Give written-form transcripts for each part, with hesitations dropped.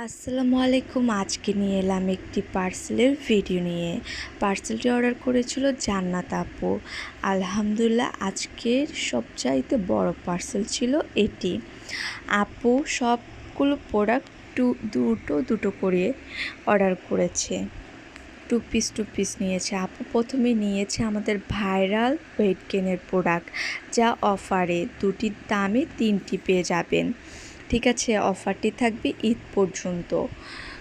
আসসালামু আলাইকুম। আজকে নিয়ে এলাম একটি পার্সেলের ভিডিও নিয়ে। পার্সেলটি অর্ডার করেছিল জান্নাত আপু। আলহামদুলিল্লাহ আজকের সবচাইতে বড় পার্সেল ছিল এটি। আপু সবগুলো প্রোডাক্ট দুটো দুটো করে অর্ডার করেছে। টু পিস নিয়েছে। আপু প্রথমে নিয়েছে আমাদের ভাইরাল ওয়েট গেইনের প্রোডাক্ট, যা অফারে দুটির দামে তিনটি পেয়ে যাবেন। ঠিক আছে, অফারটি থাকবে ঈদ পর্যন্ত।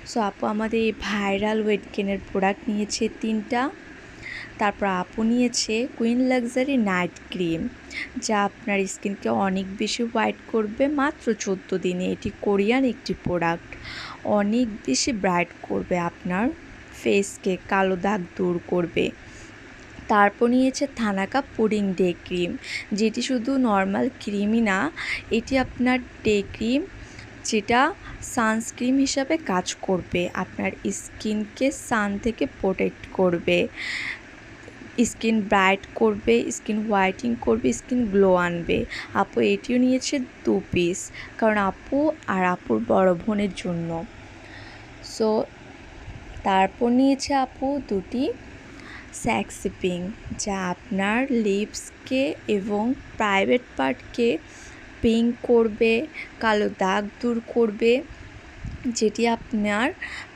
সো আপু আমাদের এই ভাইরাল ওয়েট গেইনের প্রোডাক্ট নিয়েছে তিনটা। তারপর আপু নিয়েছে কুইন লাক্সারি নাইট ক্রিম, যা আপনার স্কিনকে অনেক বেশি হোয়াইট করবে মাত্র 14 দিনে। এটি কোরিয়ান একটি প্রোডাক্ট, অনেক বেশি ব্রাইট করবে আপনার ফেসকে, কালো দাগ দূর করবে। তারপর নিয়েছে থানাকা পুডিং ডে ক্রিম, যেটি শুধু নর্মাল ক্রিমই না, এটি আপনার ডে ক্রিম, যেটা সানস্ক্রিন হিসাবে কাজ করবে, আপনার স্কিনকে সান থেকে প্রোটেক্ট করবে, স্কিন ব্রাইট করবে, স্কিন হোয়াইটিং করবে, স্কিন গ্লো আনবে। আপু এটিও নিয়েছে 2 পিস, কারণ আপু আর আপুর বড় বোনের জন্য। সো তারপর নিয়েছে আপু দুটি সেক্সি পিঙ্ক, যা আপনার লিপসকে এবং প্রাইভেট পার্টকে পিঙ্ক করবে, কালো দাগ দূর করবে, যেটি আপনার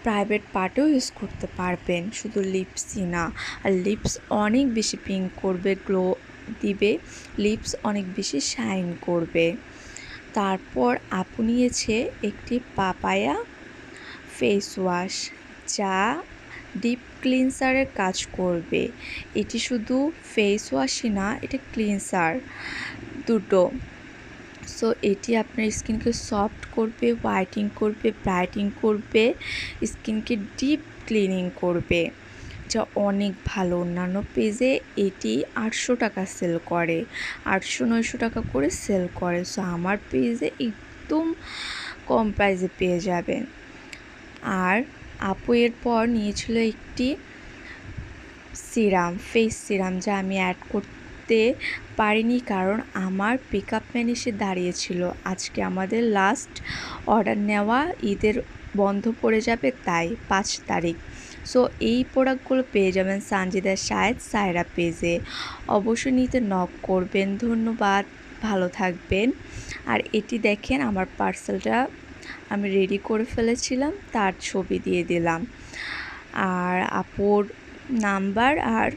প্রাইভেট পার্টেও ইউজ করতে পারবেন, শুধু লিপসই না। আর লিপস অনেক বেশি পিঙ্ক করবে, গ্লো দিবে, লিপস অনেক বেশি শাইন করবে। তারপর আপু নিয়েছে একটি পাপায়া ফেস ওয়াশ, যা ডিপ ক্লিনসারের কাজ করবে। এটি শুধু ফেস ওয়াশই না, এটা ক্লিনসার দুটো। সো এটি আপনার স্কিনকে সফট করবে, হোয়াইটিং করবে, ব্রাইটিং করবে, স্কিনকে ডিপ ক্লিনিং করবে, যা অনেক ভালো। অন্যান্য পেজে এটি 800 টাকা সেল করে, 800-900 টাকা করে সেল করে। সো আমার পেজে একদম কম প্রাইসে পেয়ে যাবেন। আর আপু এরপর নিয়েছিল একটি সিরাম, ফেস সিরাম, যা আমি অ্যাড করতে পারিনি কারণ আমার পিকআপ ম্যান এসে দাঁড়িয়েছিল। আজকে আমাদের লাস্ট অর্ডার নেওয়া, ঈদের বন্ধ পড়ে যাবে, তাই 5 তারিখ। সো এই প্রোডাক্টগুলো পেয়ে যাবেন সানজিদা শাহেদ সায়রা পেজে। অবশ্যই নিতে নক করবেন। ধন্যবাদ, ভালো থাকবেন। আর এটি দেখেন, আমার পার্সেলটা আমি রেডি করে ফেলেছিলাম, তার ছবি দিয়ে দিলাম। আর আপুর নাম্বার আর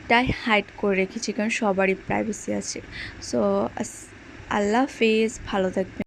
টাই হাইড করে রেখেছি, কারণ সবারই প্রাইভেসি আছে। সো আল্লাহ হাফেজ, ভালো থাকবেন।